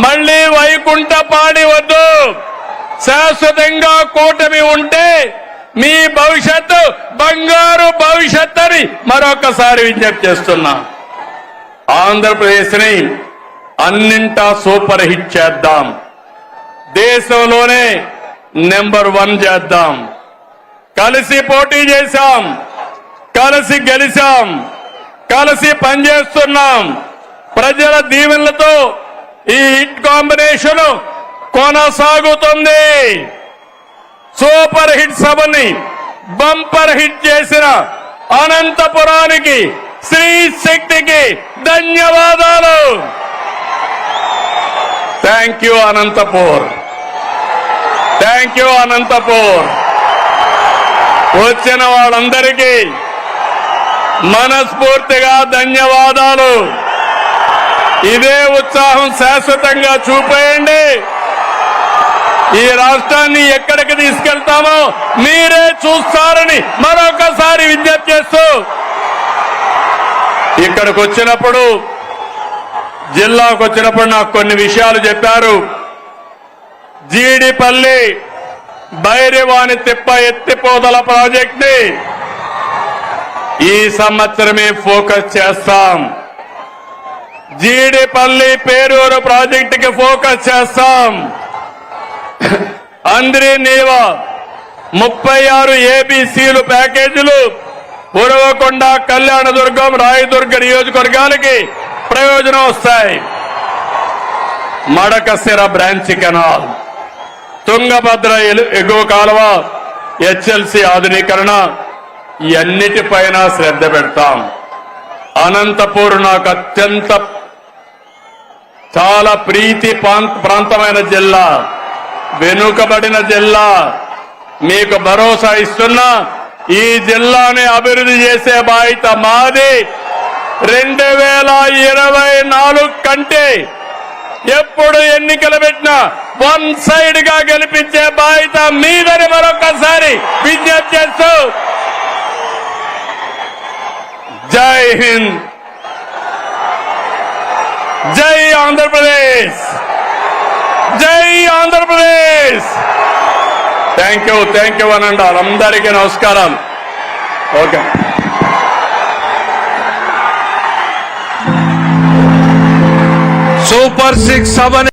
మళ్లీ వైకుంఠపాడి వద్దు. శాశ్వతంగా కూటమి ఉంటే మీ భవిష్యత్తు బంగారు భవిష్యత్ అని మరొకసారి విజ్ఞప్తి చేస్తున్నా. ఆంధ్రప్రదేశ్ ని అన్నింటా సూపర్ హిట్ చేద్దాం. దేశంలోనే నెంబర్ 1 చేద్దాం. కలిసి పోటీ చేశాం, కలిసి గెలిచాం, కలిసి పనిచేస్తున్నాం. ప్రజల దీవెనలతో ఈ హిట్ కాంబినేషన్ కొనసాగుతుంది. సూపర్ హిట్ సభని బంపర్ హిట్ చేసిన అనంతపురానికి, శ్రీ శక్తికి ధన్యవాదాలు. Thank you Anantapur, thank you Anantapur. వచ్చిన వాళ్ళందరికీ మనస్ఫూర్తిగా ధన్యవాదాలు. ఇదే ఉత్సాహం శాశ్వతంగా చూపేయండి. ఈ రాష్ట్రాన్ని ఎక్కడికి తీసుకెళ్తామో మీరే చూస్తారని మరొకసారి విజ్ఞప్తి చేస్తూ, ఇక్కడికి వచ్చినప్పుడు, జిల్లాకు వచ్చినప్పుడు నాకు కొన్ని విషయాలు చెప్పారు. జీడిపల్లి బైరివాణి తిప్ప ఎత్తిపోతల ప్రాజెక్ట్ ని ఈ సంవత్సరమే ఫోకస్ చేస్తాం. జీడిపల్లి పేరూరు ప్రాజెక్టుకి ఫోకస్ చేస్తాం. అంద్రి నీవా 36 ఏబీసీలు ప్యాకేజీలు ఉరవకొండ, కళ్యాణదుర్గం, రాయదుర్గ నియోజకవర్గాలకి ప్రయోజనం వస్తాయి. మడకశిర బ్రాంచ్ కెనాల్, తుంగభద్ర ఎగువ కాలువ, హెచ్ఎల్సి ఆధునీకరణ, ఇవన్నిటిపైన శ్రద్ధ పెడతాం. అనంతపూర్ నాకు అత్యంత చాలా ప్రీతి ప్రాంతమైన జిల్లా, వెనుకబడిన జిల్లా. మీకు భరోసా ఇస్తున్నా, ఈ జిల్లాని అభివృద్ధి చేసే బాధ్యత మాది. 2024 కంటే ఎప్పుడు ఎన్నికలు పెట్టినా 1 సైడ్ గా గెలిపించే బాధ్యత మీదని మరొకసారి విజ్ఞప్తి చేస్తూ, జై హింద్, జై ఆంధ్రప్రదేశ్, జై ఆంధ్రప్రదేశ్. థ్యాంక్ యూ అనండి. అందరికీ నమస్కారాలు. ఓకే. సూపర్ 6 సభ